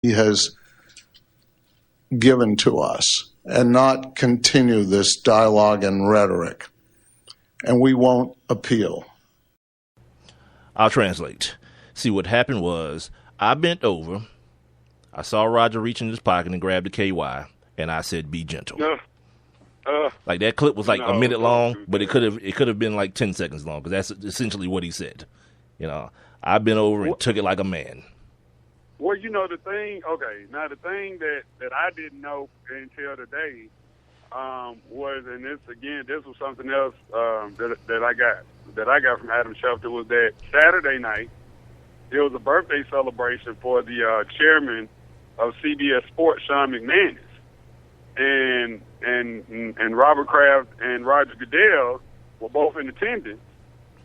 he has given to us and not continue this dialogue and rhetoric. And we won't appeal. I'll translate. See, what happened was I bent over, I saw Roger reach in his pocket and grab the KY, and I said, "Be gentle." Like that clip was like a minute long, but it could have been like 10 seconds long, because that's essentially what he said. You know, I bent over and took it like a man. Well, you know, the thing that I didn't know until today was, and this was something else that I got from Adam Schefter, was that Saturday night there was a birthday celebration for the chairman of CBS Sports, Sean McManus, and Robert Kraft and Roger Goodell were both in attendance.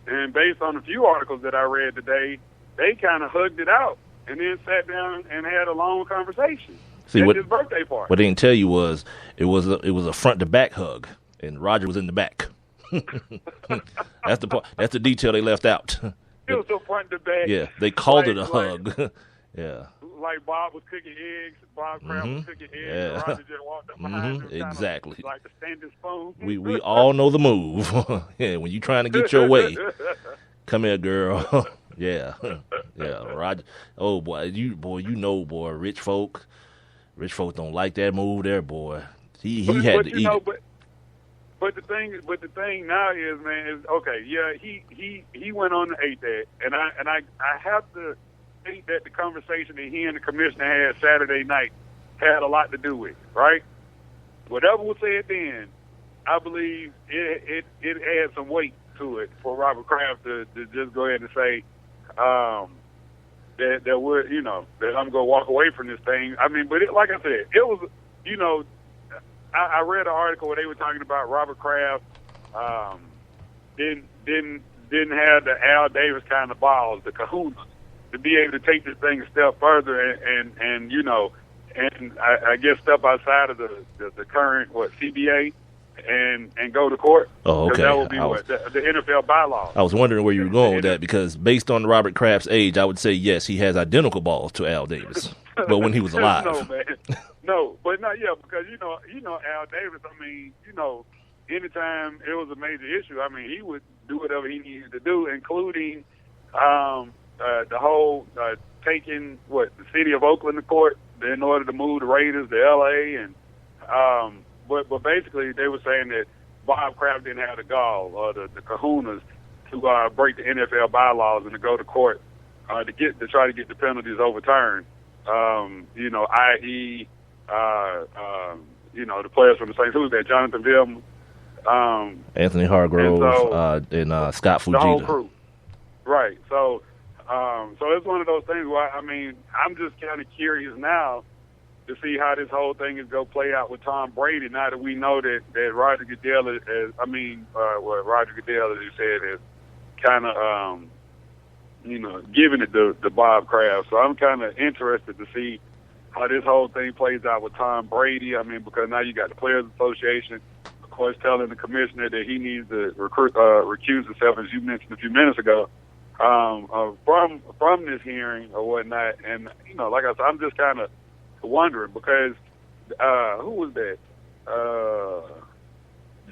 And based on a few articles that I read today, they kind of hugged it out and then sat down and had a long conversation. See, at what his birthday party. What they didn't tell you was it was a front to back hug, and Roger was in the back. That's the part. That's the detail they left out. It was a front to back. Yeah, they called it a hug. Yeah. Like Bob was cooking eggs, Bob Kraft was cooking eggs, and Roger just walked up behind him. Exactly. Like the standing spoon. We all know the move. Yeah, when you trying to get your way, come here, girl. Yeah, Roger. Oh boy, you know, rich folk don't like that move there, boy. He had to eat it. But the thing now is, man, is okay. Yeah, he went on and ate that, and I have to think that the conversation that he and the commissioner had Saturday night had a lot to do with it, right? Whatever was said then, I believe it had some weight to it for Robert Kraft to just go ahead and say that we're, you know, that I'm going to walk away from this thing. I mean, but like I said, it was, you know, I read an article where they were talking about Robert Kraft didn't have the Al Davis kind of balls, the kahunas, to be able to take this thing a step further and you know, and I guess step outside of the current CBA and go to court. Oh, okay. That would be the NFL bylaws. I was wondering where you were going with that, because based on Robert Kraft's age, I would say yes, he has identical balls to Al Davis, but when he was alive. No, man. No, but not yet, because you know Al Davis. I mean, you know, anytime it was a major issue, I mean, he would do whatever he needed to do, including the whole taking the city of Oakland to court in order to move the Raiders to L.A. and but basically they were saying that Bob Kraft didn't have the gall or the kahunas to break the NFL bylaws and to go to court to try to get the penalties overturned. You know, i.e., you know, the players from the Saints. Who's that? Jonathan Vilma, Anthony Hargrove, and Scott Fujita. The whole crew. Right. So it's one of those things where, I mean, I'm just kind of curious now to see how this whole thing is going to play out with Tom Brady, now that we know that Roger Goodell Roger Goodell, as you said, is kind of, you know, giving it to Bob Kraft. So I'm kind of interested to see how this whole thing plays out with Tom Brady. I mean, because now you got the Players Association, of course, telling the commissioner that he needs to recuse himself, as you mentioned a few minutes ago, from this hearing or whatnot. And, you know, like I said, I'm just kind of wondering, because who was that?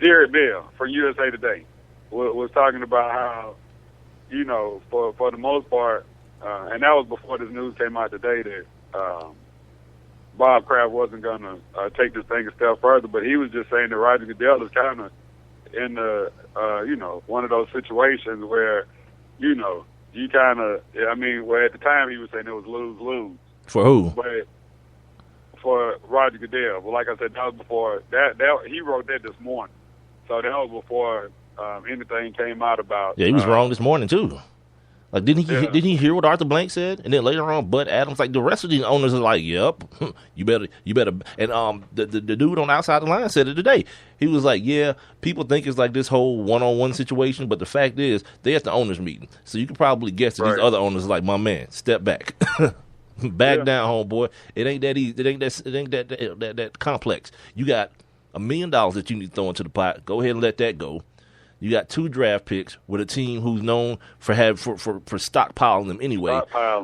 Jared Bell from USA Today was talking about how, you know, for the most part, and that was before this news came out today, that Bob Kraft wasn't going to take this thing a step further, but he was just saying that Roger Goodell is kind of in the, you know, one of those situations where, you know, you kind of, I mean, well, at the time he was saying it was lose-lose. For who? But for Roger Goodell. Well, like I said, that was before, that he wrote that this morning. So that was before anything came out about. Yeah, he was wrong this morning, too. Like, didn't he hear what Arthur Blank said? And then later on, Bud Adams, like, the rest of these owners are like, yep, you better. And the dude on Outside the Line said it today. He was like, yeah, people think it's like this whole one-on-one situation, but the fact is, they at the owners meeting. So you can probably guess that these other owners are like, my man, step back. Back down, homeboy. It ain't that easy. It ain't that complex. You got $1 million that you need to throw into the pot. Go ahead and let that go. You got 2 draft picks with a team who's known for stockpiling them anyway.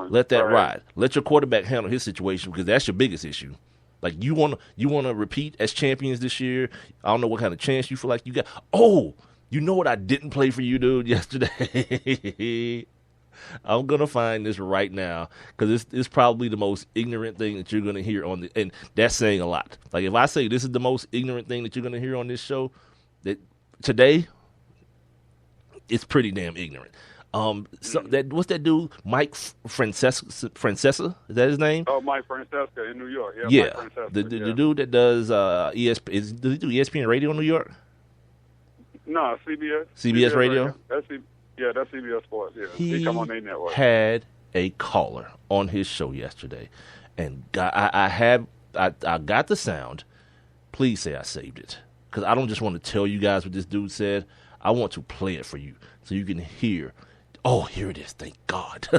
Let that ride. Let your quarterback handle his situation because that's your biggest issue. Like you want to repeat as champions this year. I don't know what kind of chance you feel like you got. Oh, you know what I didn't play for you, dude, yesterday? I'm going to find this right now because it's probably the most ignorant thing that you're going to hear and that's saying a lot. Like if I say this is the most ignorant thing that you're going to hear on this show that today, it's pretty damn ignorant. So what's that dude? Mike Francesa? Is that his name? Oh, Mike Francesa in New York. Yeah. Mike Francesa, the dude that does ESPN. Does he do ESPN radio in New York? No, CBS. CBS radio? That's CBS Sports. Yeah, he come on their network. Had a caller on his show yesterday, and I got the sound. Please say I saved it because I don't just want to tell you guys what this dude said. I want to play it for you so you can hear. Oh, here it is. Thank God.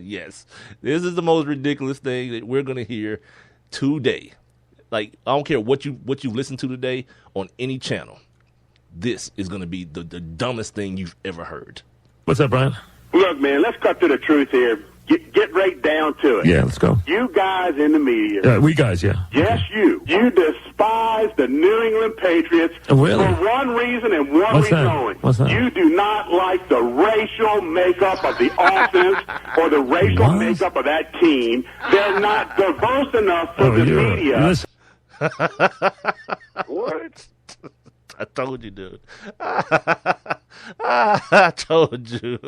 Yes. This is the most ridiculous thing that we're going to hear today. Like, I don't care what you listen to today on any channel. This is going to be the dumbest thing you've ever heard. What's up, Brian? Look, man, let's cut to the truth here. Get right down to it. Yeah, let's go. You guys in the media. We guys, yeah. Yes, you. You despise the New England Patriots really? For one reason and one reason only. What's that? You do not like the racial makeup of the offense or the racial makeup of that team. They're not diverse enough for the media. What? I told you, dude. I told you.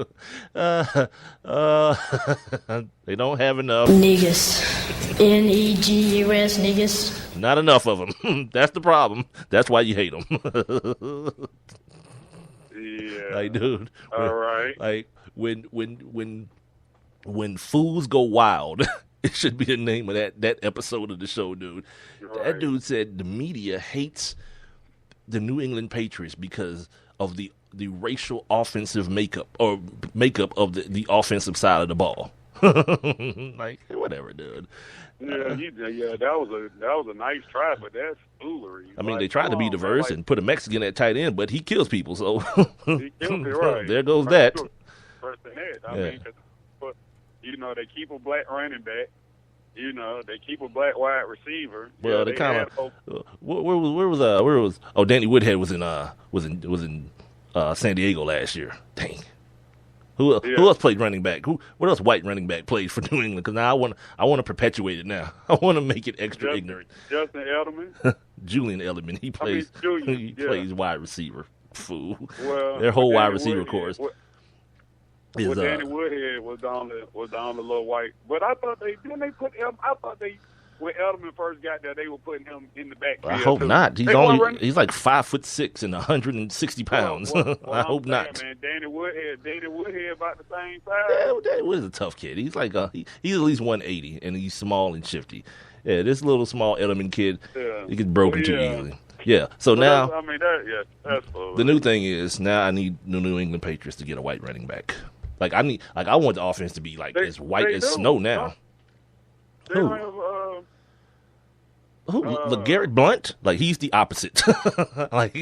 They don't have enough. Niggas. N-E-G-U-S, niggas. Not enough of them. That's the problem. That's why you hate them. Yeah. Like, dude. All right. Like, when fools go wild, it should be the name of that episode of the show, dude. Right. That dude said the media hates the New England Patriots because of the racial offensive makeup of the offensive side of the ball. Like, whatever, dude. Yeah, that was a nice try, but that's foolery. I mean, they tried to be diverse and put a Mexican at tight end, but he kills people, so he kills it, right. There goes that. First and head. I mean, they keep a black running back. They keep a black wide receiver. Well, they kind of. Where was? Oh, Danny Woodhead was in San Diego last year. Dang. Who else played running back? What else white running back played for New England? Because now I want to perpetuate it now. I want to make it extra ignorant. Justin Edelman. Julian Edelman. He plays. Plays wide receiver. Fool. Well, their whole wide receiver course. Danny Woodhead was on the little white, but I thought when Edelman first got there, they were putting him in the backfield. I hope not. He's like 5'6" and 160 pounds. I hope not. Man, Danny Woodhead about the same size. Yeah, Danny Woodhead's a tough kid. He's like he's at least 180, and he's small and shifty. Yeah, this little small Edelman kid, he gets broken too easily. Yeah. So now, that's cool. The new thing is now I need the New England Patriots to get a white running back. I want the offense to be as white as snow now. Who? LeGarrette Blount? Like, he's the opposite. Like,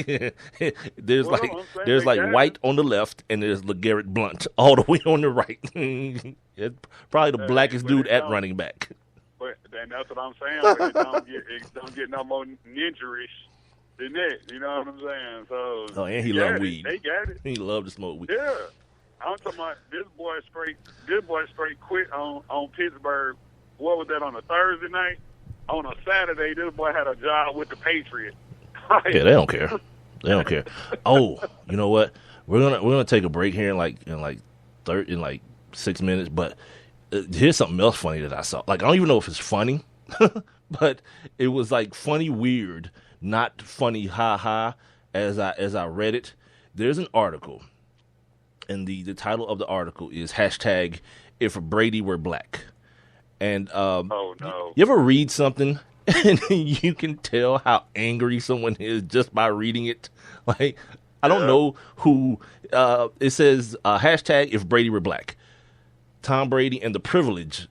there's white on the left and there's LeGarrette Blount all the way on the right. It's probably the blackest dude at running back. But then that's what I'm saying. But it don't get no more ninja-ish than that. You know what I'm saying? So, and he loved weed. They got it. He loved to smoke weed. Yeah. I'm talking about this boy straight quit on Pittsburgh. What was that, on a Thursday night? On a Saturday, this boy had a job with the Patriots. Yeah, they don't care. They don't care. Oh, you know what? We're gonna take a break here in 6 minutes. But here's something else funny that I saw. Like, I don't even know if it's funny, but it was like funny weird, not funny ha ha. As I read it, there's an article. And the title of the article is hashtag if Brady were black. And oh no! You ever read something and you can tell how angry someone is just by reading it? Like, I don't know who. It says hashtag if Brady were black. Tom Brady and the privileges,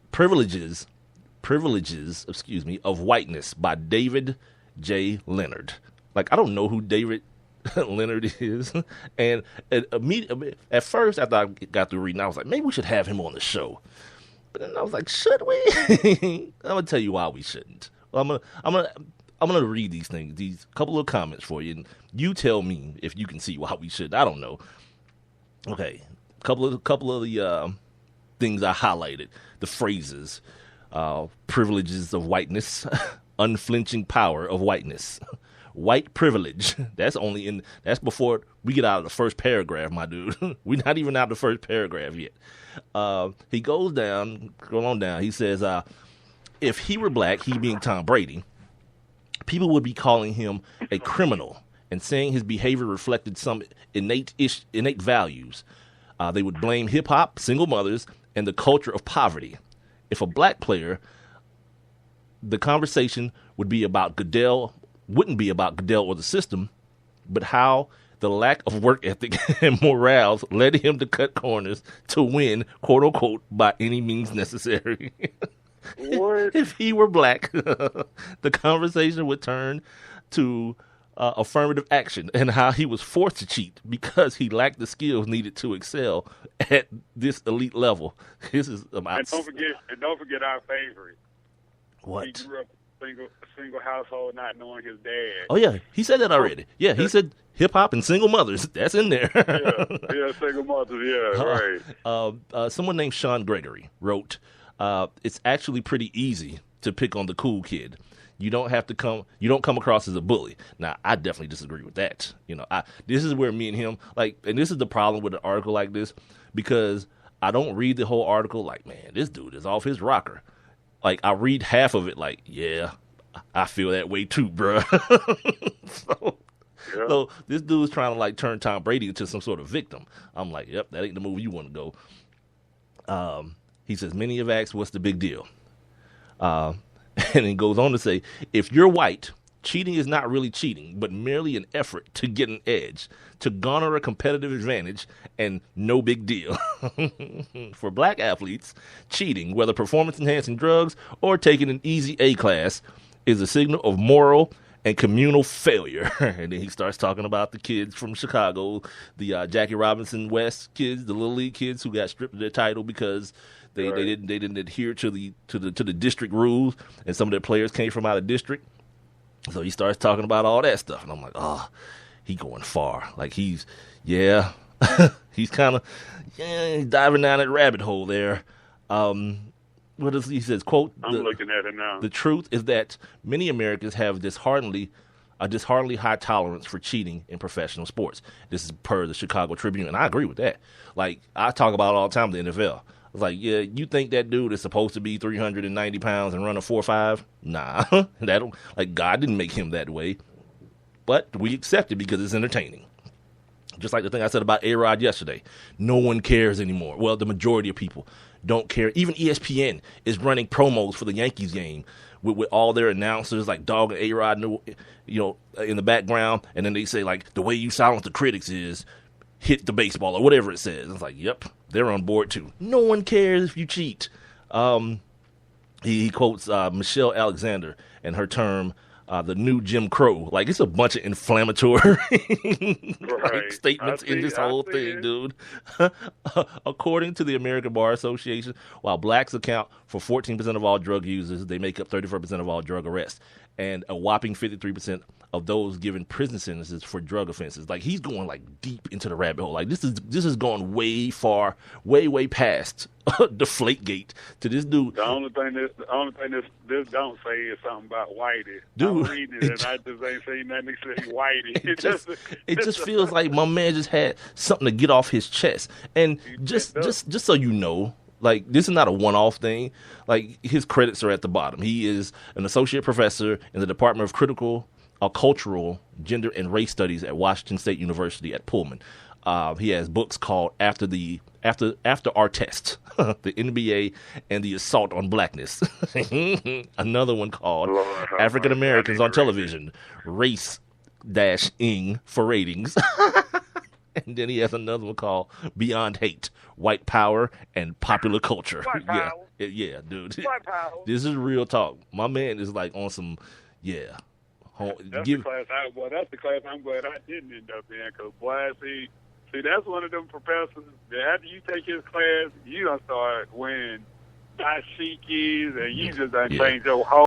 of whiteness by David J. Leonard. Like, I don't know who David Leonard is. And at first, after I got through reading, I was like, maybe we should have him on the show. But then I was like, should we? I'm gonna tell you why we shouldn't. Well, I'm gonna read these things, these couple of comments for you, and you tell me if you can see why we should. I don't know. Okay, couple of the things I highlighted, the phrases, privileges of whiteness, unflinching power of whiteness. White privilege. That's before we get out of the first paragraph, my dude. We're not even out of the first paragraph yet. He goes on down. He says, if he were black, he being Tom Brady, people would be calling him a criminal and saying his behavior reflected some innate values. They would blame hip hop, single mothers, and the culture of poverty. If a black player, the conversation wouldn't be about Goodell or the system, but how the lack of work ethic and morals led him to cut corners to win, quote unquote, by any means necessary. What? If he were black, the conversation would turn to affirmative action and how he was forced to cheat because he lacked the skills needed to excel at this elite level. This is about. And don't forget our favorite. What? He grew up single household, not knowing his dad. Oh yeah, he said that already. Yeah, he said hip hop and single mothers. That's in there. yeah, single mothers. Yeah, right. Someone named Sean Gregory wrote, "It's actually pretty easy to pick on the cool kid. You don't come across as a bully." Now, I definitely disagree with that. This is where me and him and this is the problem with an article like this, because I don't read the whole article like, man, this dude is off his rocker. Like, I read half of it like, yeah, I feel that way too, bro. So this dude's trying to turn Tom Brady into some sort of victim. I'm like, yep, that ain't the move you want to go. He says, many have asked, what's the big deal? And it goes on to say, if you're white, cheating is not really cheating, but merely an effort to get an edge, to garner a competitive advantage, and no big deal. For black athletes, cheating, whether performance-enhancing drugs or taking an easy A class, is a signal of moral and communal failure. And then he starts talking about the kids from Chicago, the Jackie Robinson West kids, the Little League kids who got stripped of their title because they didn't adhere to the district rules, and some of their players came from out of district. So he starts talking about all that stuff, and I'm like, oh, he going far. He's kind of diving down that rabbit hole there. What is he says? Quote: I'm looking at it now. The truth is that many Americans have a dishearteningly high tolerance for cheating in professional sports. This is per the Chicago Tribune, and I agree with that. I talk about it all the time in the NFL. I was like, yeah, you think that dude is supposed to be 390 pounds and run a 4.5? Nah, God didn't make him that way. But we accept it because it's entertaining. Just like the thing I said about A-Rod yesterday. No one cares anymore. Well, the majority of people don't care. Even ESPN is running promos for the Yankees game with all their announcers Dog and A-Rod, in the background. And then they say the way you silence the critics is hit the baseball or whatever it says. It's like, yep, they're on board too. No one cares if you cheat. He quotes Michelle Alexander and her term, the new Jim Crow. It's a bunch of inflammatory statements in this whole thing, dude. According to the American Bar Association, while blacks account for 14% of all drug users, they make up 34% of all drug arrests, and a whopping 53% of those given prison sentences for drug offenses. He's going deep into the rabbit hole. This is going way far, way past Deflategate to this dude. The only thing this don't say is something about Whitey. Dude, I'm reading it and I just ain't saying nothing except Whitey. It just feels like my man just had something to get off his chest. And just so you know, this is not a one-off thing. His credits are at the bottom. He is an associate professor in the Department of Cultural, Gender, and Race Studies at Washington State University at Pullman. He has books called After Our Test, the NBA and the Assault on Blackness. Another one called African Americans on Television, Race-ing for Ratings. And then he has another one called Beyond Hate, White Power and Popular Culture. White power. Yeah, dude. White power. This is real talk. My man is on some, That's the class that's the class I'm glad I didn't end up in. Because, boy, see, that's one of them professors that after you take his class, you don't start wearing dashikis and you just done change your whole